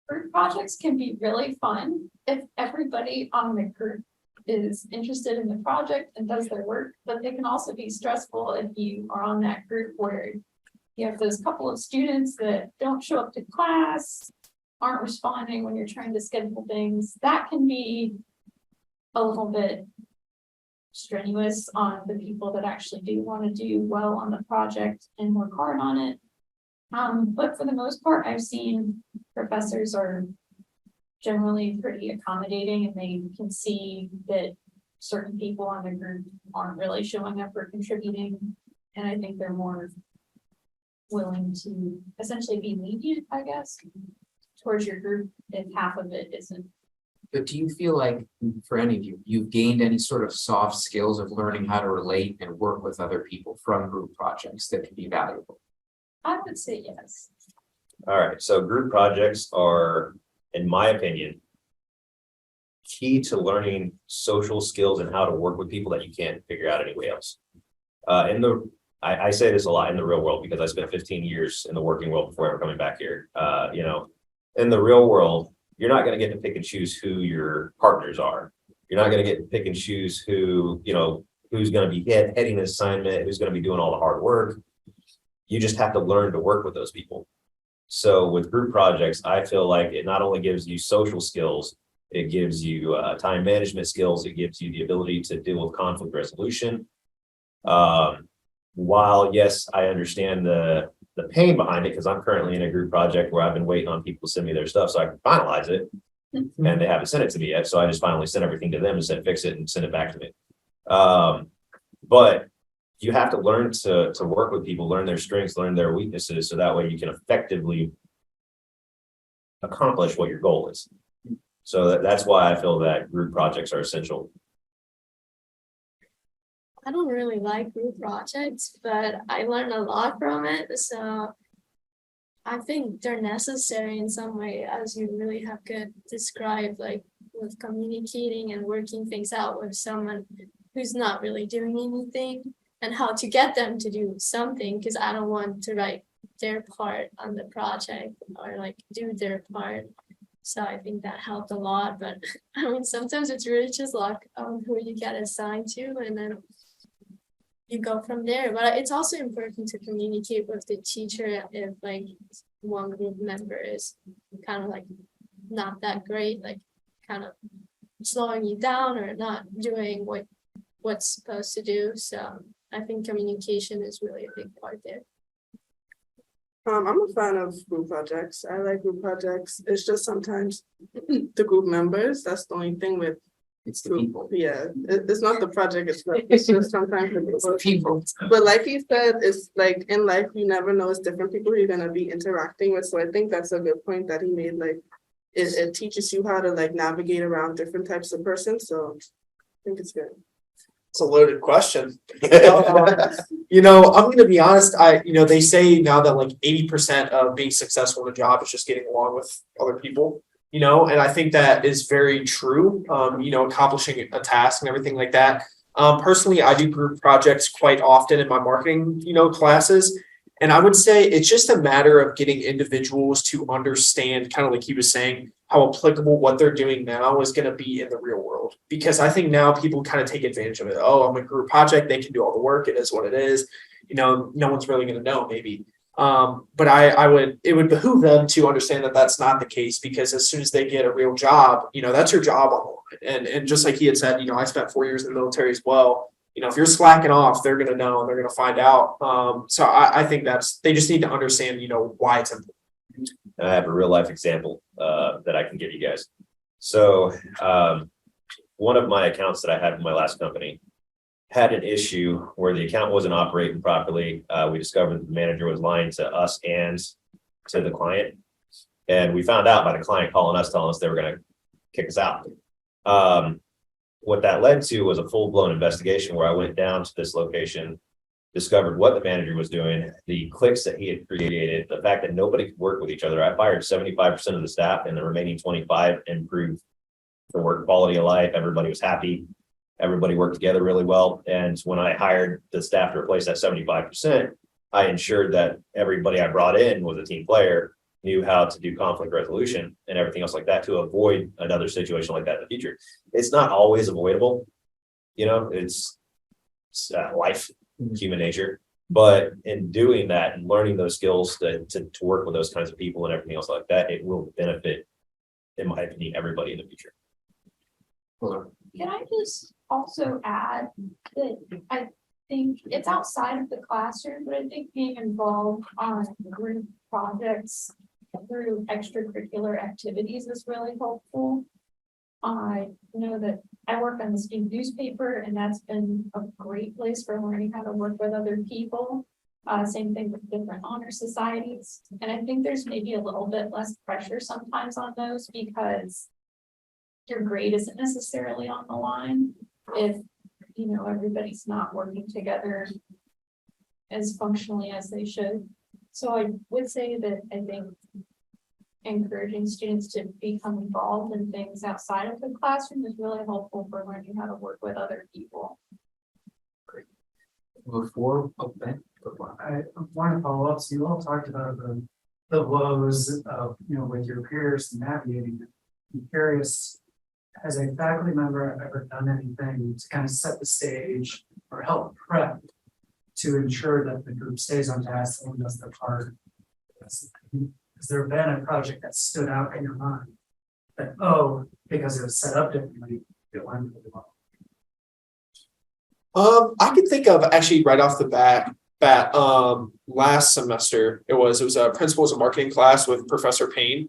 Group projects can be really fun if everybody on the group is interested in the project and does their work, but they can also be stressful if you are on that group where you have those couple of students that don't show up to class, aren't responding when you're trying to schedule things. That can be a little bit strenuous on the people that actually do want to do well on the project and work hard on it. But for the most part, I've seen professors are generally pretty accommodating and they can see that certain people on the group aren't really showing up or contributing. And I think they're more willing to essentially be lenient, I guess, towards your group if half of it isn't. But do you feel like, for any of you, you've gained any sort of soft skills of learning how to relate and work with other people from group projects that can be valuable? I would say yes. All right, so group projects are, in my opinion, key to learning social skills and how to work with people that you can't figure out anywhere else. I say this a lot in the real world because I spent 15 years in the working world before ever coming back here. In the real world, you're not going to get to pick and choose who your partners are. You're not going to get to pick and choose who, who's going to be heading an assignment, who's going to be doing all the hard work. You just have to learn to work with those people. So with group projects, I feel like it not only gives you social skills, it gives you time management skills, it gives you the ability to deal with conflict resolution. While yes, I understand the pain behind it because I'm currently in a group project where I've been waiting on people to send me their stuff so I can finalize it. And they haven't sent it to me yet. So I just finally sent everything to them and said, fix it and send it back to me. But you have to learn to work with people, learn their strengths, learn their weaknesses. So that way you can effectively accomplish what your goal is. So that's why I feel that group projects are essential. I don't really like group projects, but I learned a lot from it. So I think they're necessary in some way, as you really have to describe, like with communicating and working things out with someone who's not really doing anything and how to get them to do something, because I don't want to write their part on the project or like do their part. So I think that helped a lot. But I mean, sometimes it's really just luck on who you get assigned to, and then you go from there. But it's also important to communicate with the teacher if like one group member is kind of like not that great, like kind of slowing you down or not doing what's supposed to do. So I think communication is really a big part there. I'm a fan of group projects. I like group projects. It's just sometimes the group members, that's the only thing with It's the group. people. Yeah, it's not the project itself. It's just sometimes the It's the people. people. But like you said, it's like in life, you never know, it's different people you're gonna be interacting with. So I think that's a good point that he made, like it teaches you how to like navigate around different types of persons. So I think it's good. It's a loaded question. I'm gonna be honest, they say now that like 80% of being successful in a job is just getting along with other people, and I think that is very true. Accomplishing a task and everything like that. Personally, I do group projects quite often in my marketing, classes. And I would say it's just a matter of getting individuals to understand, kind of like he was saying, how applicable what they're doing now is going to be in the real world. Because I think now people kind of take advantage of it. Oh, I'm a group project. They can do all the work. It is what it is. No one's really going to know maybe. But it would behoove them to understand that that's not the case, because as soon as they get a real job, that's your job on the line. And just like he had said, I spent 4 years in the military as well. If you're slacking off, they're going to know, and they're going to find out. So I think they just need to understand, why it's important. I have a real life example that I can give you guys. So one of my accounts that I had in my last company had an issue where the account wasn't operating properly. We discovered that the manager was lying to us and to the client. And we found out by the client calling us, telling us they were going to kick us out. What that led to was a full-blown investigation where I went down to this location, discovered what the manager was doing, the cliques that he had created, the fact that nobody could work with each other. I fired 75% of the staff, and the remaining 25 improved the work quality of life. Everybody was happy. Everybody worked together really well. And when I hired the staff to replace that 75%, I ensured that everybody I brought in was a team player, knew how to do conflict resolution and everything else like that to avoid another situation like that in the future. It's not always avoidable. It's life, human nature. But in doing that and learning those skills to work with those kinds of people and everything else like that, it will benefit, in my opinion, everybody in the future. Can I just also add that I think it's outside of the classroom, but I think being involved on group projects through extracurricular activities is really helpful. I know that I work on the student newspaper, and that's been a great place for learning how to work with other people. Same thing with different honor societies. And I think there's maybe a little bit less pressure sometimes on those, because your grade isn't necessarily on the line if everybody's not working together as functionally as they should. So I would say that I think encouraging students to become involved in things outside of the classroom is really helpful for learning how to work with other people. I want to follow up. So you all talked about the woes of, with your peers navigating it. I'm curious, has a faculty member ever done anything to kind of set the stage or help prep to ensure that the group stays on task and does their part? Has there been a project that stood out in your mind that, because it was set up differently, it went really well? I can think of actually right off the bat, last semester it was a principles of marketing class with Professor Payne.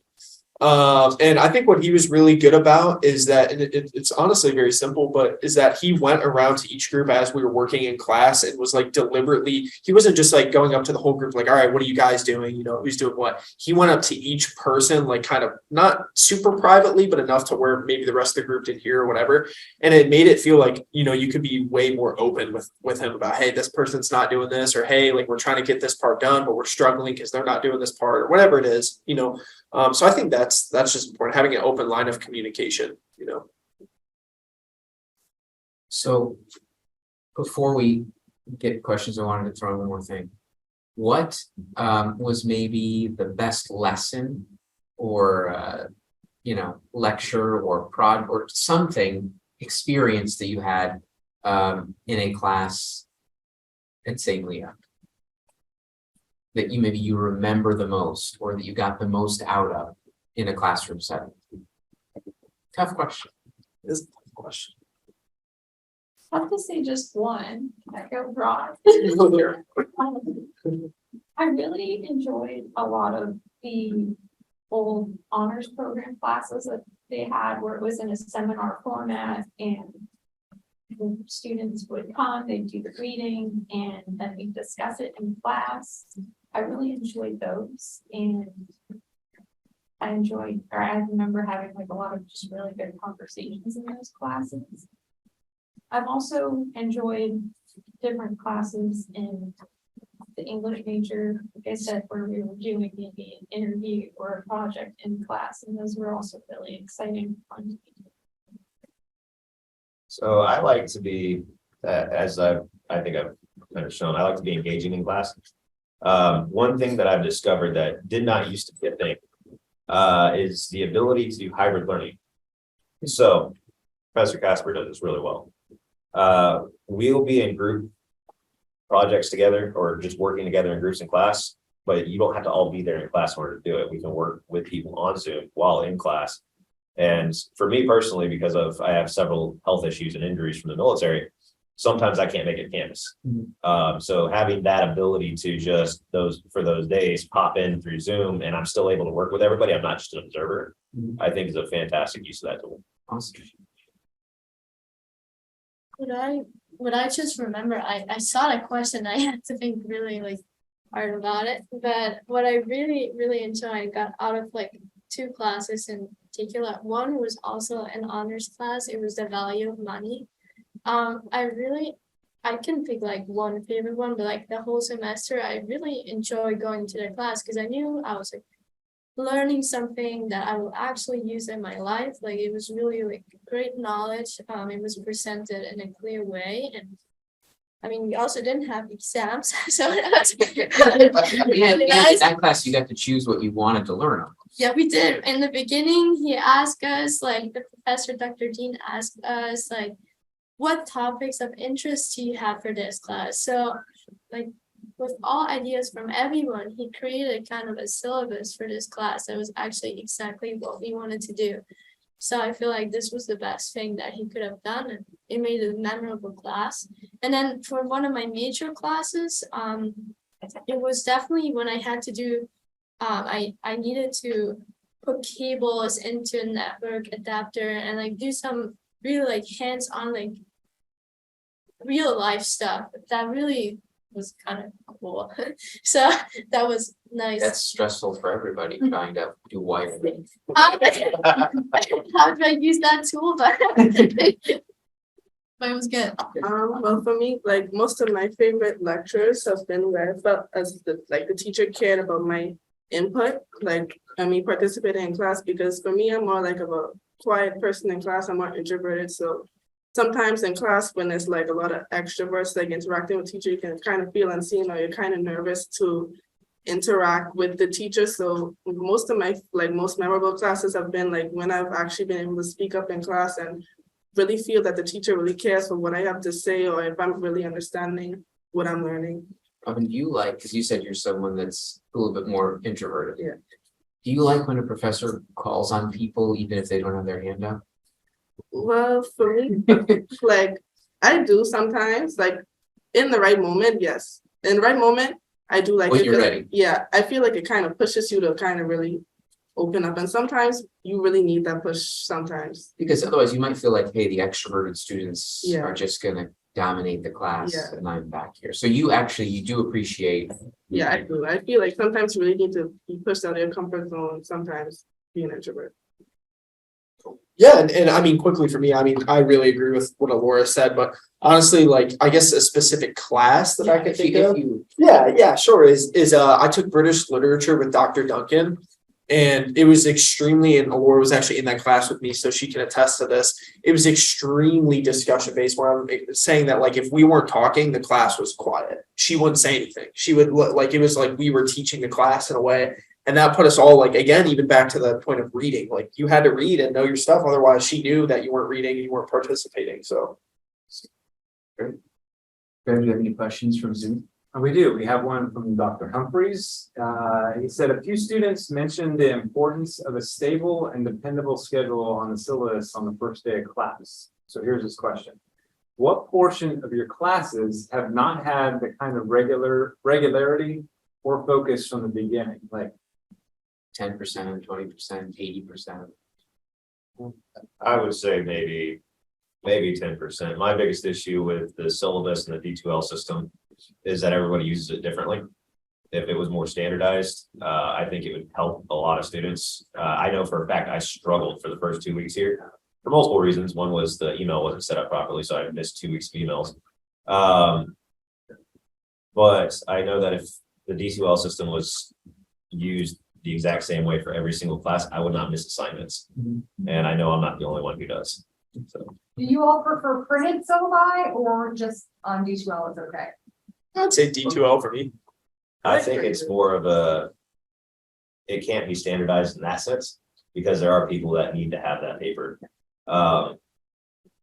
And I think what he was really good about is that, and it's honestly very simple, but is that he went around to each group as we were working in class and was like deliberately, he wasn't just like going up to the whole group like, all right, what are you guys doing? Who's doing what? He went up to each person, like kind of not super privately, but enough to where maybe the rest of the group didn't hear or whatever. And it made it feel like, you could be way more open with him about, hey, this person's not doing this, or hey, like we're trying to get this part done, but we're struggling because they're not doing this part, or whatever it is, so I think that's just important, having an open line of communication, So before we get questions, I wanted to throw in one more thing. What was maybe the best lesson or lecture or prod or something experience that you had in a class at St. Leah that you remember the most, or that you got the most out of in a classroom setting? Tough question. This is a tough question. I have to say just one. I go broad. I really enjoyed a lot of the old honors program classes that they had where it was in a seminar format and the students would come, they'd do the reading, and then we discuss it in class. I really enjoyed those, and I remember having like a lot of just really good conversations in those classes. I've also enjoyed different classes in the English major, like I said, where we were doing maybe an interview or a project in class, and those were also really exciting, fun to be doing. So I like to be, as I think I've kind of shown, I like to be engaging in class. One thing that I've discovered that did not used to be a thing is the ability to do hybrid learning. So Professor Casper does this really well. We'll be in group projects together or just working together in groups in class, but you don't have to all be there in class in order to do it. We can work with people on Zoom while in class. And for me personally, because I have several health issues and injuries from the military, sometimes I can't make it campus. So having that ability to just for those days pop in through Zoom and I'm still able to work with everybody, I'm not just an observer, I think is a fantastic use of that tool. Awesome. What I just remember, I saw the question, I had to think really like hard about it, but what I really enjoyed got out of like 2 classes in particular. One was also an honors class. It was the value of money. I can pick like one favorite one, but like the whole semester, I really enjoyed going to the class because I knew I was like learning something that I will actually use in my life. Like it was really like great knowledge. It was presented in a clear way, and I mean we also didn't have exams, so that was really nice. In that class, you got to choose what you wanted to learn on. Yeah, we did. In the beginning, he asked us, like the professor, Dr. Dean asked us, like, what topics of interest do you have for this class? So, like, with all ideas from everyone, he created kind of a syllabus for this class that was actually exactly what we wanted to do. So I feel like this was the best thing that he could have done, and it made it a memorable class. And then for one of my major classes, it was definitely when I had to do I needed to put cables into a network adapter and like do some really like hands-on like real life stuff that really was kind of cool. So that was nice. That's stressful for everybody trying to do wiring. How do I use that tool? But it was good. Well, for me, like most of my favorite lectures have been where I felt as the teacher cared about my input, like participating in class, because for me, I'm more like of a quiet person in class. I'm more introverted, so sometimes in class when there's like a lot of extroverts like interacting with teacher, you can kind of feel unseen or you're kind of nervous to interact with the teacher. So most of my most memorable classes have been like when I've actually been able to speak up in class and really feel that the teacher really cares for what I have to say, or if I'm really understanding what I'm learning. Do you like, because you said you're someone that's a little bit more introverted. Yeah. Do you like when a professor calls on people even if they don't have their hand up? Well, for me, like I do sometimes, like in the right moment, yes. In the right moment, I do like When it. you're ready. Yeah, I feel like it kind of pushes you to kind of really open up. And sometimes you really need that push sometimes. Because otherwise you might feel like, hey, the extroverted students Yeah. are just gonna dominate the class Yeah. and I'm back here. So you do appreciate. Yeah, I do. I feel like sometimes you really need to be pushed out of your comfort zone, sometimes being an introvert. Yeah, and I mean, quickly for me, I mean, I really agree with what Alora said, but honestly, like, I guess a specific class that I could think of. Yeah, sure. Is I took British literature with Dr. Duncan, and it was extremely, and Alora was actually in that class with me, so she can attest to this. It was extremely discussion based, where I'm saying that like if we weren't talking, the class was quiet. She wouldn't say anything. She would like, it was like we were teaching the class in a way. And that put us all like, again, even back to the point of reading, like you had to read and know your stuff. Otherwise she knew that you weren't reading and you weren't participating. So. Great. Do you have any questions from Zoom? We do. We have one from Dr. Humphreys. He said a few students mentioned the importance of a stable and dependable schedule on the syllabus on the first day of class. So here's his question. What portion of your classes have not had the kind of regularity or focus from the beginning, like 10%, 20%, 80%. I would say maybe 10%. My biggest issue with the syllabus and the D2L system is that everybody uses it differently. If it was more standardized, I think it would help a lot of students. I know for a fact I struggled for the first 2 weeks here for multiple reasons. One was the email wasn't set up properly, so I missed 2 weeks of emails. But I know that if the D2L system was used the exact same way for every single class, I would not miss assignments. And I know I'm not the only one who does. So Do you all prefer printed syllabi or just on D2L is okay? I'd say D2L for me. I think it's more of a, it can't be standardized in that sense because there are people that need to have that paper.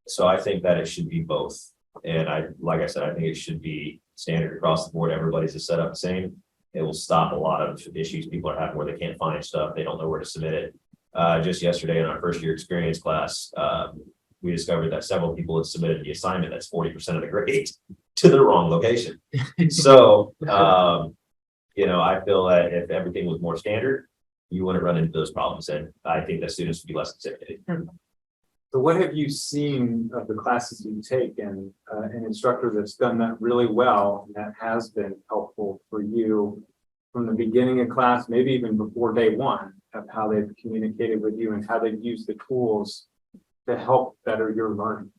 So I think that it should be both. And like I said, I think it should be standard across the board. Everybody's set up the same. It will stop a lot of issues people are having where they can't find stuff. They don't know where to submit it. Just yesterday in our first year experience class, we discovered that several people had submitted the assignment that's 40% of the grade to the wrong location. So, I feel that if everything was more standard, you wouldn't run into those problems. And I think that students would be less intimidated. So what have you seen of the classes you take and an instructor that's done that really well and that has been helpful for you from the beginning of class, maybe even before day one, of how they've communicated with you and how they've used the tools to help better your learning?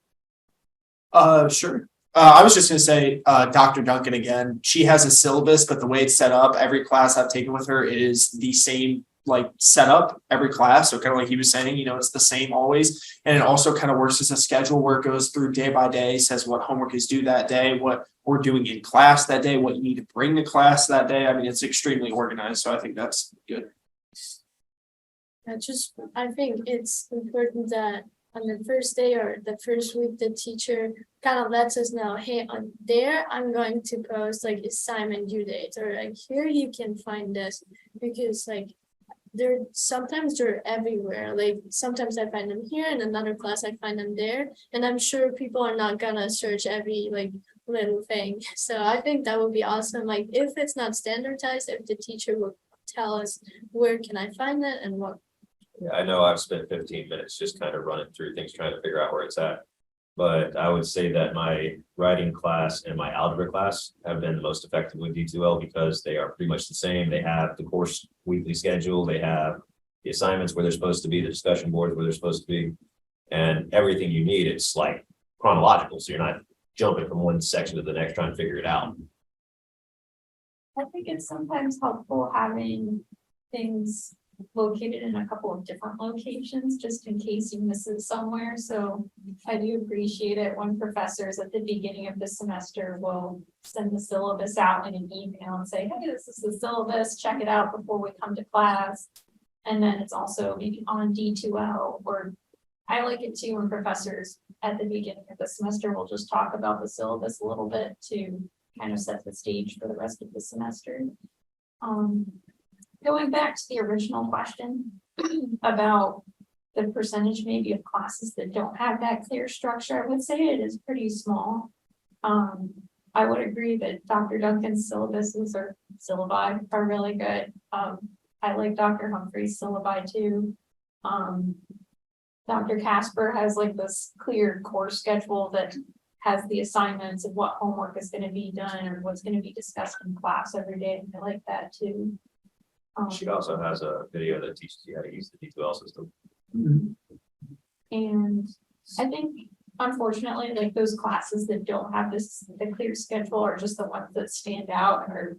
Sure. I was just gonna say, Dr. Duncan again, she has a syllabus, but the way it's set up, every class I've taken with her, it is the same like setup every class. So kind of like he was saying, it's the same always. And it also kind of works as a schedule where it goes through day by day, says what homework is due that day, what we're doing in class that day, what you need to bring to class that day. I mean, it's extremely organized. So I think that's good. I think it's important that on the first day or the first week, the teacher kind of lets us know, hey, on there, I'm going to post like assignment due dates, or like here you can find this, because like sometimes they're everywhere. Like sometimes I find them here, in another class I find them there, and I'm sure people are not gonna search every like little thing. So I think that would be awesome. Like if it's not standardized, if the teacher will tell us where can I find it and what. Yeah, I know I've spent 15 minutes just kind of running through things, trying to figure out where it's at. But I would say that my writing class and my algebra class have been the most effective with D2L because they are pretty much the same. They have the course weekly schedule. They have the assignments where they're supposed to be, the discussion boards where they're supposed to be, and everything you need. It's like chronological. So you're not jumping from one section to the next trying to figure it out. I think it's sometimes helpful having things located in a couple of different locations, just in case you miss it somewhere. So I do appreciate it when professors at the beginning of the semester will send the syllabus out in an email and say, hey, this is the syllabus, check it out before we come to class. And then it's also maybe on D2L, or I like it too when professors at the beginning of the semester will just talk about the syllabus a little bit to kind of set the stage for the rest of the semester. Going back to the original question about the percentage maybe of classes that don't have that clear structure, I would say it is pretty small. I would agree that Dr. Duncan's syllabuses or syllabi are really good. I like Dr. Humphrey's syllabi too. Dr. Casper has like this clear course schedule that has the assignments of what homework is going to be done or what's going to be discussed in class every day. I like that too. She also has a video that teaches you how to use the D2L system. And I think, unfortunately, like those classes that don't have the clear schedule are just the ones that stand out or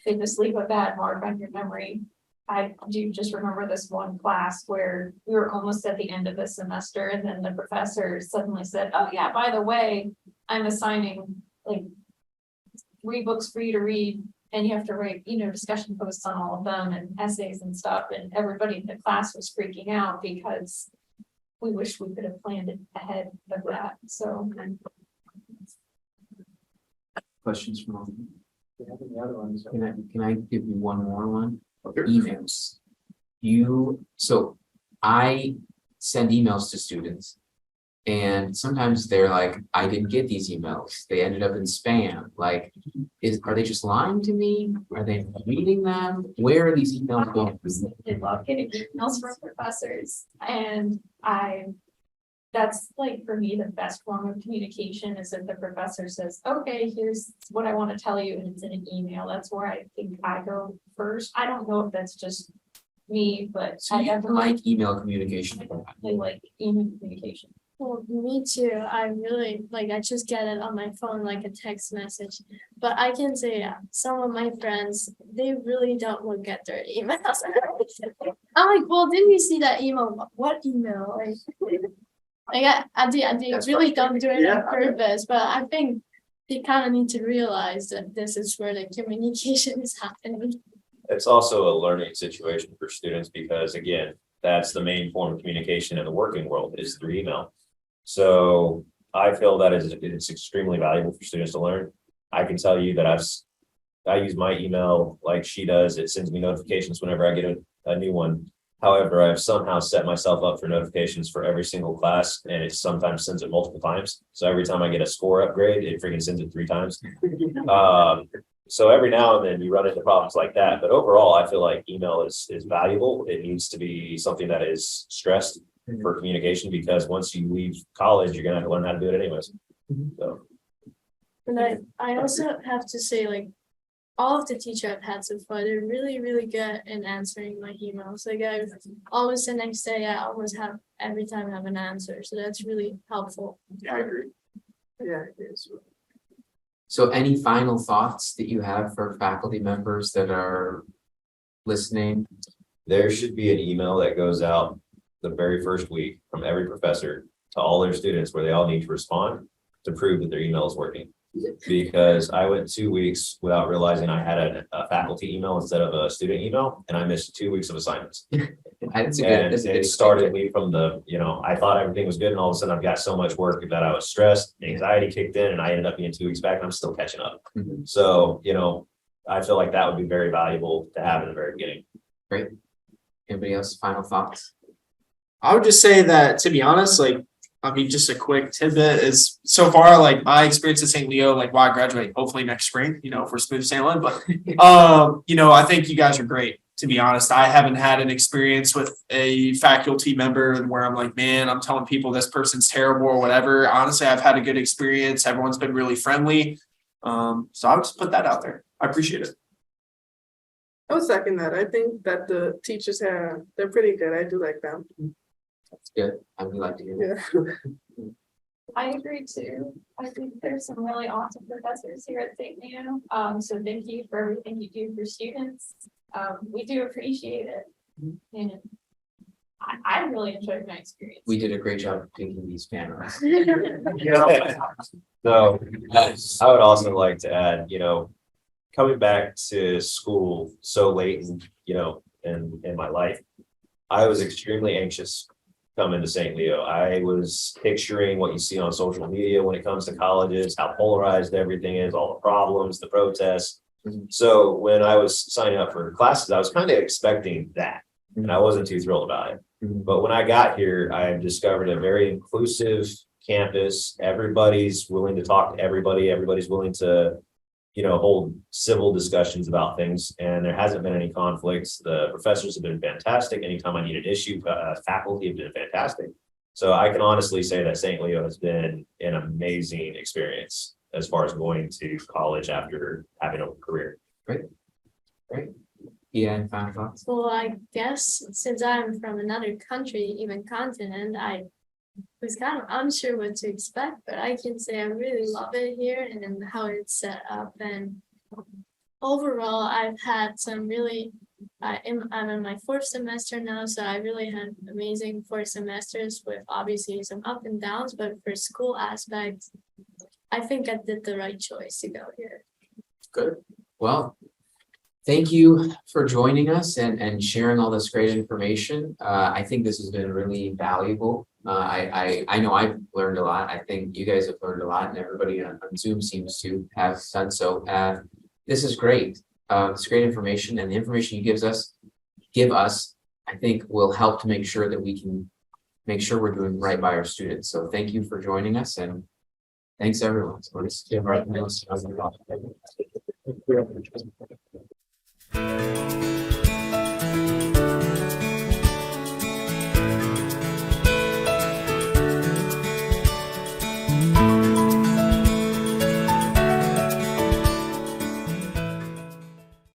they just leave a bad mark on your memory. I do just remember this one class where we were almost at the end of the semester and then the professor suddenly said, oh yeah, by the way, I'm assigning like 3 books for you to read. And you have to write, discussion posts on all of them and essays and stuff. And everybody in the class was freaking out because we wish we could have planned it ahead of that. So. Questions from all? Do you have any other ones? Can I give you one more one? Okay. Emails. So I send emails to students And sometimes they're like, I didn't get these emails. They ended up in spam. Like, are they just lying to me? Are they reading them? Where are these emails going? I love getting emails from professors and that's like for me, the best form of communication is if the professor says, okay, here's what I want to tell you, and it's in an email. That's where I think I go first. I don't know if that's just me, but So I you definitely like email communication. like email communication. Well, me too. I really like, I just get it on my phone like a text message. But I can say some of my friends, they really don't look at their emails. I'm like, well, didn't you see that email? What email? They That's really don't do it Yeah. on purpose, but I think they kind of need to realize that this is where the communication is happening. It's also a learning situation for students because again, that's the main form of communication in the working world is through email. So I feel that it's extremely valuable for students to learn. I can tell you that I use my email like she does. It sends me notifications whenever I get a new one. However, I've somehow set myself up for notifications for every single class, and it sometimes sends it multiple times. So every time I get a score upgrade, it freaking sends it 3 times. So every now and then you run into problems like that. But overall, I feel like email is valuable. It needs to be something that is stressed for communication because once you leave college, you're gonna have to learn how to do it anyways. So And I also have to say, like, all of the teachers I've had so far, they're really, really good in answering my emails. Like, I always the next day, I always have every time I have an answer. So that's really helpful. Yeah, I agree. Yeah, it is. So any final thoughts that you have for faculty members that are listening? there should be an email that goes out the very first week from every professor to all their students where they all need to respond to prove that their email is working. Because I went 2 weeks without realizing I had a faculty email instead of a student email, and I missed 2 weeks of assignments. That's a And good it started me from the, I thought everything was good, and all of a sudden I've got so much work that I was stressed, anxiety kicked in, and I ended up being 2 weeks back, and I'm still catching up. Mhm. So, I feel like that would be very valuable to have in the very beginning. Great. Anybody else final thoughts? I would just say that, to be honest, just a quick tidbit is so far, my experience at St. Leo, while I graduate, hopefully next spring, if we're smooth sailing, but, I think you guys are great. To be honest, I haven't had an experience with a faculty member where I'm like, man, I'm telling people this person's terrible or whatever. Honestly, I've had a good experience. Everyone's been really friendly. So I would just put that out there. I appreciate it. I would second that. I think that the teachers here, they're pretty good. I do like them. That's good. I would like to hear that. Yeah. I agree too. I think there's some really awesome professors here at St. Leo. So thank you for everything you do for students. We do appreciate it. And I really enjoyed my experience. We did a great job of picking these panels. So I would also like to add, coming back to school so late in my life, I was extremely anxious coming to St. Leo. I was picturing what you see on social media when it comes to colleges, how polarized everything is, all the problems, the protests. Mhm. So when I was signing up for classes, I was kind of expecting that, and I wasn't too thrilled about it. Mhm. But when I got here, I discovered a very inclusive campus. Everybody's willing to talk to everybody. Everybody's willing to, hold civil discussions about things. And there hasn't been any conflicts. The professors have been fantastic. Anytime I need an issue, faculty have been fantastic. So I can honestly say that St. Leo has been an amazing experience as far as going to college after having a career. Yeah, and final thoughts? Well, I guess since I'm from another country, even continent, I was kind of unsure what to expect, but I can say I really love it here and how it's set up. And overall, I've had some really, I'm in my 4th semester now, so I really had amazing 4 semesters with obviously some up and downs, but for school aspects, I think I did the right choice to go here. Good. Well, thank you for joining us and sharing all this great information. I think this has been really valuable. I know I've learned a lot. I think you guys have learned a lot, and everybody on Zoom seems to have done so. This is great. It's great information, and the information you give us, I think will help to make sure that we can make sure we're doing right by our students. So thank you for joining us and thanks everyone. So let's give our panelists a round of applause.